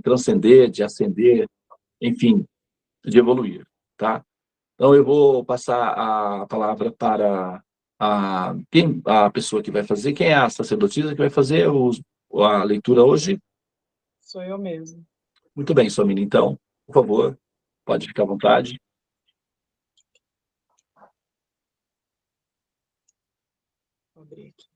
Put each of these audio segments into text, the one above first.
transcender, de ascender, enfim, de evoluir, tá? Então, eu vou passar a palavra para a pessoa que vai fazer. Quem é a sacerdotisa que vai fazer a leitura hoje? Sou eu mesmo. Muito bem, Somini. Então, por favor, pode ficar à vontade. Vou abrir aqui.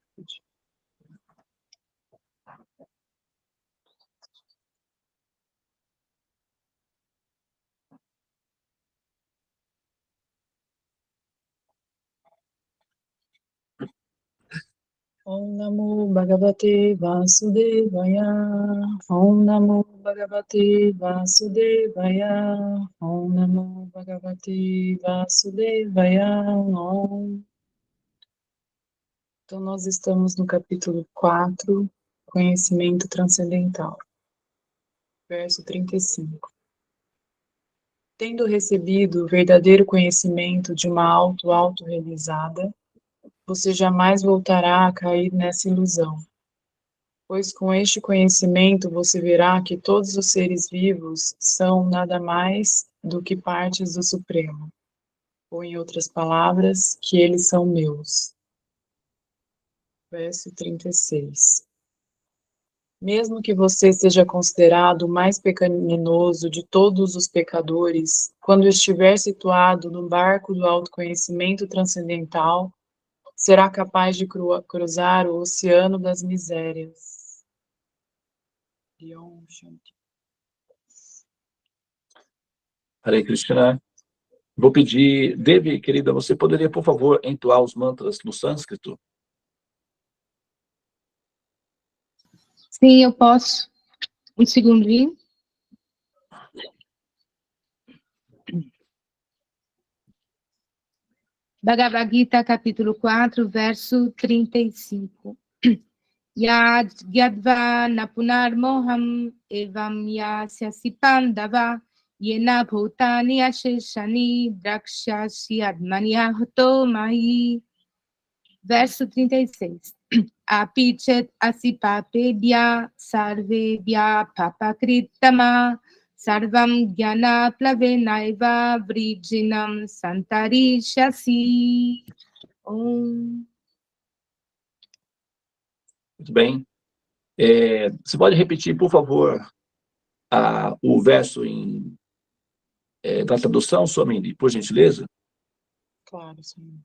Om Namo Bhagavate Vasudevaya. Om Namo Bhagavate Vasudevaya. Om Namo Bhagavate Vasudevaya. Om. Então, nós estamos no capítulo 4, Conhecimento Transcendental, verso 35. Tendo recebido o verdadeiro conhecimento de uma auto-realizada, você jamais voltará a cair nessa ilusão. Pois com este conhecimento você verá que todos os seres vivos são nada mais do que partes do Supremo, ou em outras palavras, que eles são meus. Verso 36. Mesmo que você seja considerado o mais pecaminoso de todos os pecadores, quando estiver situado no barco do autoconhecimento transcendental, será capaz de cruzar o oceano das misérias. Hare Krishna. Vou pedir, Devi, querida, você poderia, por favor, entoar os mantras no sânscrito? Sim, eu posso. Um segundinho. Bhagavad Gita, capítulo 4, verso 35. Yad Yadva Napunar Moham Evam Yasyasi Pandava Yena Bhutani Asheshani Drakshasi Admanyahuto Mahi. Verso 36. Apichet Asipapedya Sarvedya Papakritama Sarvam Gyana Plavenaiva Vrijinam Santarishasi. Om. Muito bem. Você pode repetir, por favor, o verso da tradução, Somini, por gentileza? Claro, senhor.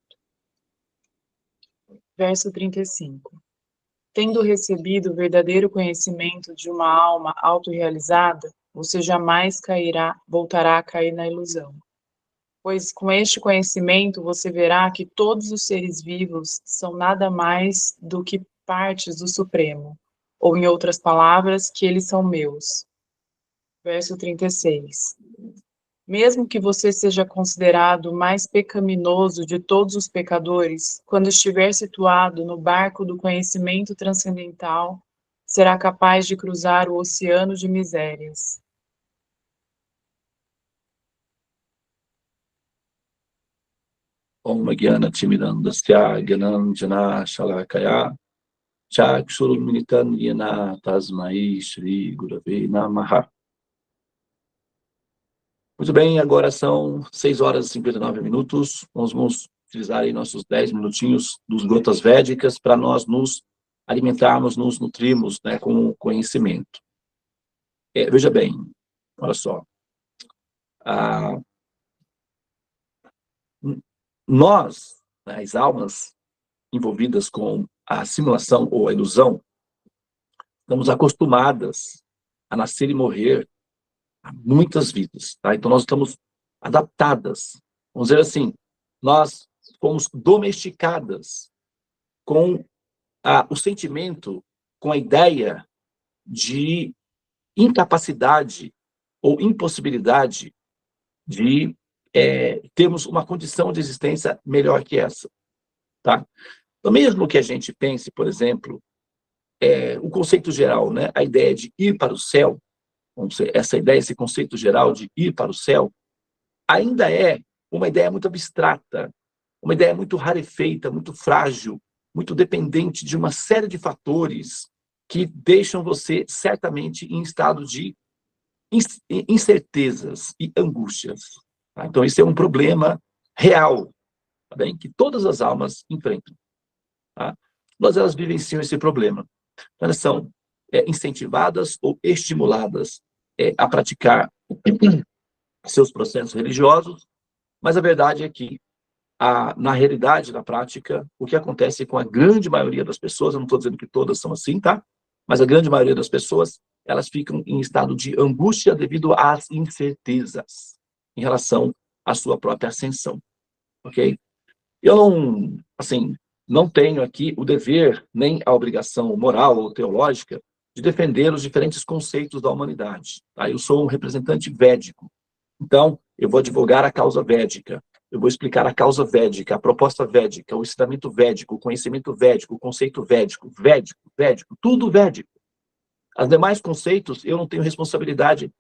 Verso 35. Tendo recebido o verdadeiro conhecimento de uma alma autorrealizada, você jamais voltará a cair na ilusão. Pois com este conhecimento você verá que todos os seres vivos são nada mais do que partes do Supremo, ou em outras palavras, que eles são meus. Verso 36. Mesmo que você seja considerado o mais pecaminoso de todos os pecadores, quando estiver situado no barco do conhecimento transcendental, será capaz de cruzar o oceano de misérias. Om Gyana Timidandasya Gyananjana Shalakaya Chakshurumilitan Yena Tasmai Shri Gurave Namaha. Muito bem, agora são 6 horas e 59 minutos. Nós vamos utilizar aí nossos 10 minutinhos dos gotas védicas para nós nos alimentarmos, nos nutrirmos, né, com o conhecimento. Veja bem, olha só. Nós, né, as almas envolvidas com a simulação ou a ilusão, estamos acostumadas a nascer e morrer há muitas vidas, tá? Então nós estamos adaptadas, vamos dizer assim, nós fomos domesticadas com o sentimento, com a ideia de incapacidade ou impossibilidade de termos uma condição de existência melhor que essa, tá? Então, mesmo que a gente pense, por exemplo, o conceito geral, né, a ideia de ir para o céu, essa ideia, esse conceito geral de ir para o céu, ainda é uma ideia muito abstrata, uma ideia muito rarefeita, muito frágil, muito dependente de uma série de fatores que deixam você certamente em estado de incertezas e angústias. Tá? Então, esse é um problema real, tá bem? Que todas as almas enfrentam. Tá? Todas elas vivenciam esse problema. Elas são incentivadas ou estimuladas a praticar seus processos religiosos, mas a verdade é que, na realidade, na prática, o que acontece com a grande maioria das pessoas, eu não estou dizendo que todas são assim, tá? Mas a grande maioria das pessoas, elas ficam em estado de angústia devido às incertezas em relação à sua própria ascensão, ok? Eu não, assim, não tenho aqui o dever, nem a obrigação moral ou teológica de defender os diferentes conceitos da humanidade, tá? Eu sou um representante védico, então eu vou advogar a causa védica, eu vou explicar a causa védica, a proposta védica, o ensinamento védico, o conhecimento védico, o conceito védico, tudo védico. Os demais conceitos, eu não tenho responsabilidade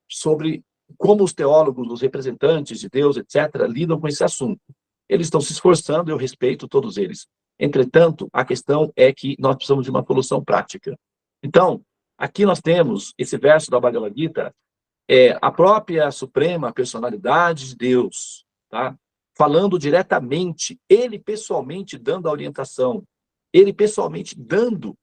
sobre como os teólogos, os representantes de Deus, etc., lidam com esse assunto. Eles estão se esforçando, eu respeito todos eles. Entretanto, a questão é que nós precisamos de uma solução prática. Então, aqui nós temos esse verso da Bhagavad Gita, a própria suprema personalidade de Deus, tá? Falando diretamente, ele pessoalmente dando a orientação, ele pessoalmente dando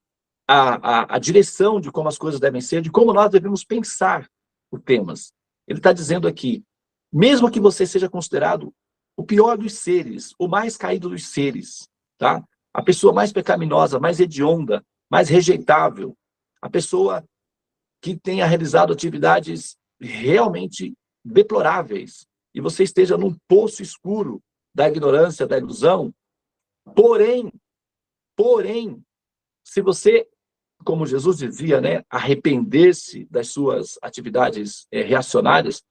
a direção de como as coisas devem ser, de como nós devemos pensar os temas. Ele está dizendo aqui, mesmo que você seja considerado o pior dos seres, o mais caído dos seres, tá? A pessoa mais pecaminosa, mais hedionda, mais rejeitável, a pessoa que tenha realizado atividades realmente deploráveis, e você esteja num poço escuro da ignorância, da ilusão, porém, se você, como Jesus dizia, né, arrepender-se das suas atividades reacionárias,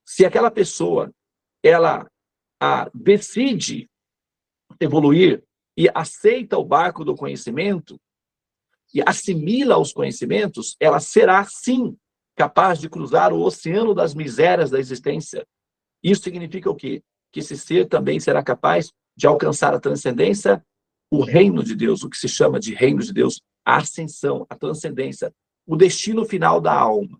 se aquela pessoa, ela decide evoluir e aceita o barco do conhecimento e assimila os conhecimentos, ela será, sim, capaz de cruzar o oceano das misérias da existência. Isso significa o quê? Que esse ser também será capaz de alcançar a transcendência, o reino de Deus, o que se chama de reino de Deus, a ascensão, a transcendência, o destino final da alma.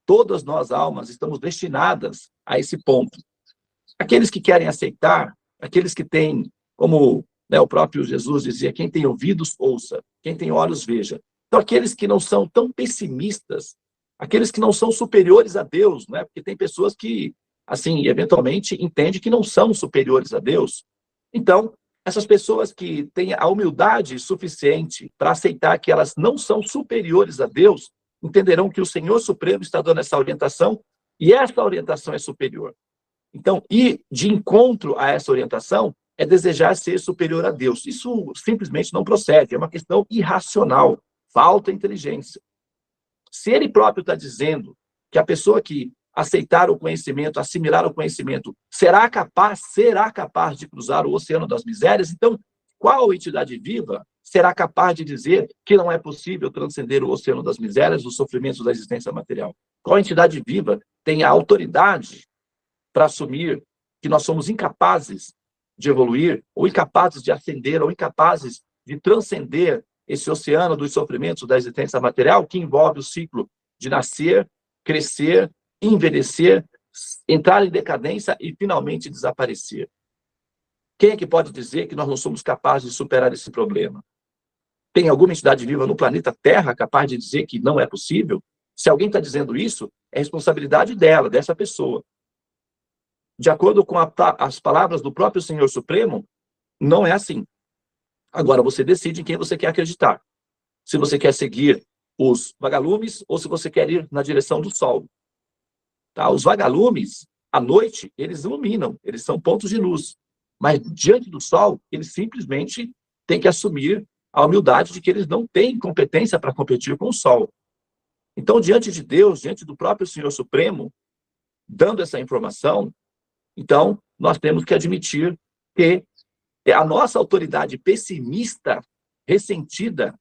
Todas nós, almas, estamos destinadas a esse ponto. Aqueles que querem aceitar, aqueles que têm, como o próprio Jesus dizia, quem tem ouvidos, ouça, quem tem olhos, veja. Então, aqueles que não são tão pessimistas, aqueles que não são superiores a Deus, né? Porque tem pessoas que, assim, eventualmente entendem que não são superiores a Deus. Então, essas pessoas que têm a humildade suficiente para aceitar que elas não são superiores a Deus, entenderão que o Senhor Supremo está dando essa orientação, e essa orientação é superior. Então, ir de encontro a essa orientação é desejar ser superior a Deus. Isso simplesmente não procede, é uma questão irracional, falta inteligência. Se ele próprio está dizendo que a pessoa que aceitar o conhecimento, assimilar o conhecimento, será capaz de cruzar o oceano das misérias, então, qual entidade viva será capaz de dizer que não é possível transcender o oceano das misérias, dos sofrimentos da existência material? Qual entidade viva tem a autoridade para assumir que nós somos incapazes de evoluir, ou incapazes de ascender, ou incapazes de transcender esse oceano dos sofrimentos da existência material, que envolve o ciclo de nascer, crescer, envelhecer, entrar em decadência e finalmente desaparecer? Quem é que pode dizer que nós não somos capazes de superar esse problema? Tem alguma entidade viva no planeta Terra capaz de dizer que não é possível? Se alguém está dizendo isso, é responsabilidade dela, dessa pessoa. De acordo com as palavras do próprio Senhor Supremo, não é assim. Agora, você decide em quem você quer acreditar. Se você quer seguir os vagalumes ou se você quer ir na direção do sol. Tá? Os vagalumes, à noite, eles iluminam, eles são pontos de luz. Mas, diante do sol, eles simplesmente têm que assumir a humildade de que eles não têm competência para competir com o sol. Então, diante de Deus, diante do próprio Senhor Supremo, dando essa informação, então, nós temos que admitir que a nossa autoridade pessimista, ressentida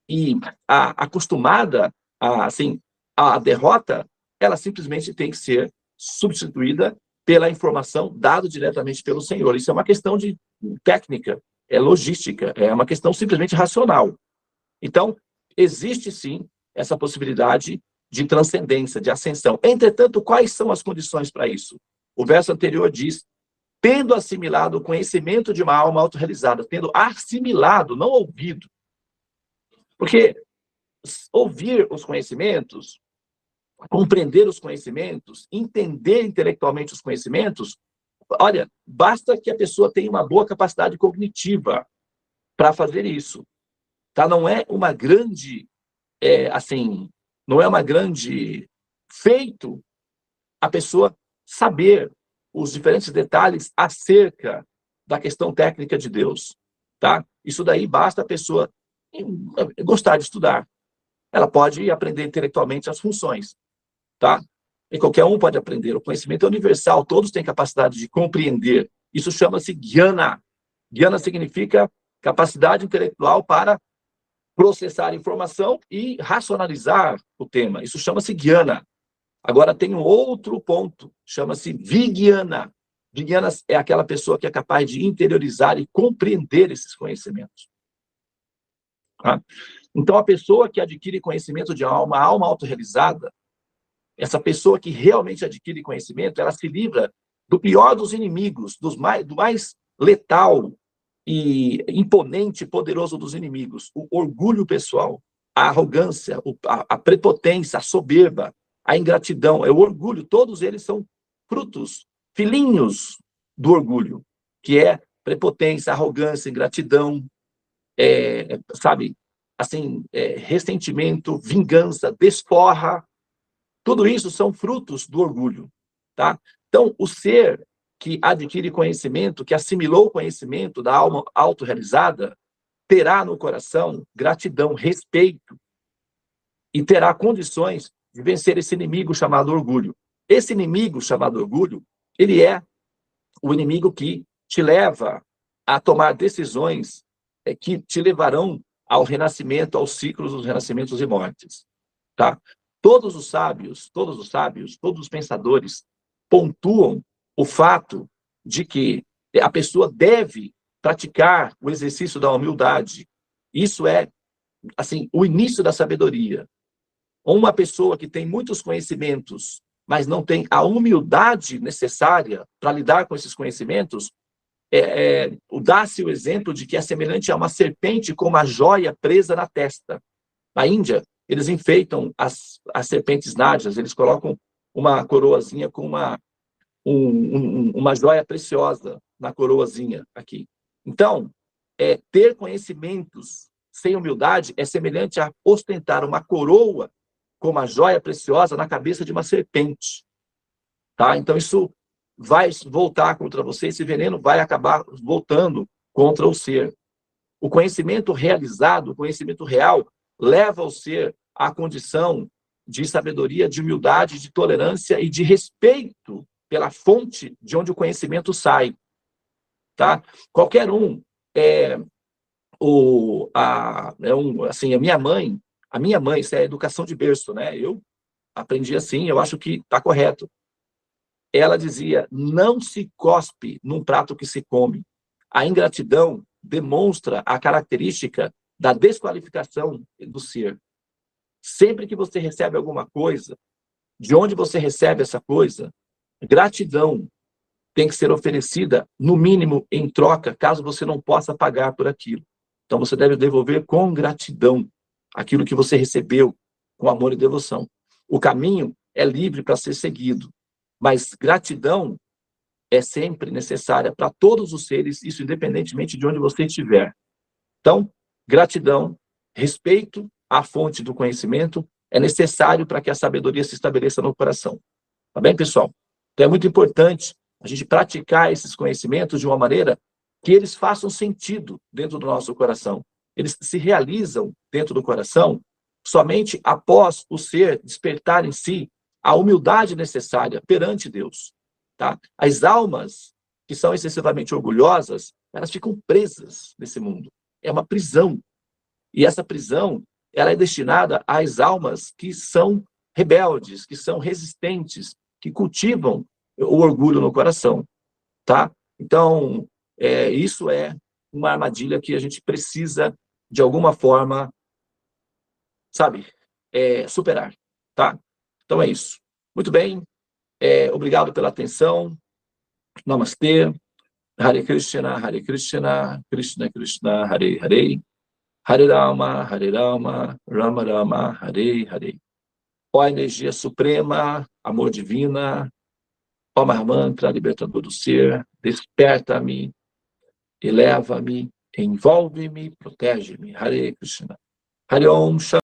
e acostumada à derrota, ela simplesmente tem que ser substituída pela informação dada diretamente pelo Senhor. Isso é uma questão de técnica, é logística, é uma questão simplesmente racional. Então, existe sim essa possibilidade de transcendência, de ascensão. Entretanto, quais são as condições para isso? O verso anterior diz: tendo assimilado o conhecimento de uma alma autorrealizada, tendo assimilado, não ouvido. Porque ouvir os conhecimentos, compreender os conhecimentos, entender intelectualmente os conhecimentos, olha, basta que a pessoa tenha uma boa capacidade cognitiva para fazer isso. Tá? Não é uma grande, não é uma grande feito a pessoa saber os diferentes detalhes acerca da questão técnica de Deus. Tá? Isso daí basta a pessoa gostar de estudar. Ela pode aprender intelectualmente as funções. Tá? E qualquer um pode aprender. O conhecimento é universal, todos têm capacidade de compreender. Isso chama-se Jnana. Jnana significa capacidade intelectual para processar informação e racionalizar o tema. Isso chama-se Jnana. Agora tem um outro ponto, chama-se Vijnana. Vijnana é aquela pessoa que é capaz de interiorizar e compreender esses conhecimentos. Tá? Então, a pessoa que adquire conhecimento de uma alma autorrealizada, essa pessoa que realmente adquire conhecimento, ela se livra do pior dos inimigos, do mais letal e imponente e poderoso dos inimigos, o orgulho pessoal, a arrogância, a prepotência, a soberba, a ingratidão, o orgulho, todos eles são frutos, filhinhos do orgulho, que é prepotência, arrogância, ingratidão, ressentimento, vingança, desforra. Tudo isso são frutos do orgulho, tá? Então, o ser que adquire conhecimento, que assimilou o conhecimento da alma autorrealizada, terá no coração gratidão, respeito, e terá condições de vencer esse inimigo chamado orgulho. Esse inimigo chamado orgulho, ele é o inimigo que te leva a tomar decisões que te levarão ao renascimento, aos ciclos dos renascimentos e mortes, tá? Todos os sábios, todos os pensadores pontuam o fato de que a pessoa deve praticar o exercício da humildade. Isso é, o início da sabedoria. Uma pessoa que tem muitos conhecimentos, mas não tem a humildade necessária para lidar com esses conhecimentos, dá-se o exemplo de que é semelhante a uma serpente com uma joia presa na testa. Na Índia, eles enfeitam as serpentes nádeas, eles colocam uma coroazinha com uma joia preciosa na coroazinha aqui. Então, ter conhecimentos sem humildade é semelhante a ostentar uma coroa com uma joia preciosa na cabeça de uma serpente. Tá? Então, isso vai voltar contra você, esse veneno vai acabar voltando contra o ser. O conhecimento realizado, o conhecimento real, leva o ser à condição de sabedoria, de humildade, de tolerância e de respeito pela fonte de onde o conhecimento sai. Tá? Qualquer um, a minha mãe, isso é educação de berço, né? Eu aprendi assim, eu acho que está correto. Ela dizia: não se cospe num prato que se come. A ingratidão demonstra a característica da desqualificação do ser. Sempre que você recebe alguma coisa, de onde você recebe essa coisa, gratidão tem que ser oferecida, no mínimo, em troca, caso você não possa pagar por aquilo. Então, você deve devolver com gratidão aquilo que você recebeu, com amor e devoção. O caminho é livre para ser seguido, mas gratidão é sempre necessária para todos os seres, isso independentemente de onde você estiver. Então, gratidão, respeito à fonte do conhecimento é necessário para que a sabedoria se estabeleça no coração. Tá bem, pessoal? Então, é muito importante a gente praticar esses conhecimentos de uma maneira que eles façam sentido dentro do nosso coração. Eles se realizam dentro do coração somente após o ser despertar em si a humildade necessária perante Deus. Tá? As almas que são excessivamente orgulhosas, elas ficam presas nesse mundo. É uma prisão. E essa prisão, ela é destinada às almas que são rebeldes, que são resistentes, que cultivam o orgulho no coração. Tá? Então, isso é uma armadilha que a gente precisa, de alguma forma, superar. tá? Então é isso. Muito bem. Obrigado pela atenção. Namastê. Hare Krishna, Krishna Krishna, Hare Hare, Hare Rama, Rama Rama, Hare Hare. Ó energia suprema, amor divina, ó Mahamantra, libertador do ser, desperta-me, eleva-me, envolve-me, protege-me. Hare Krishna. Hare Om Shanti.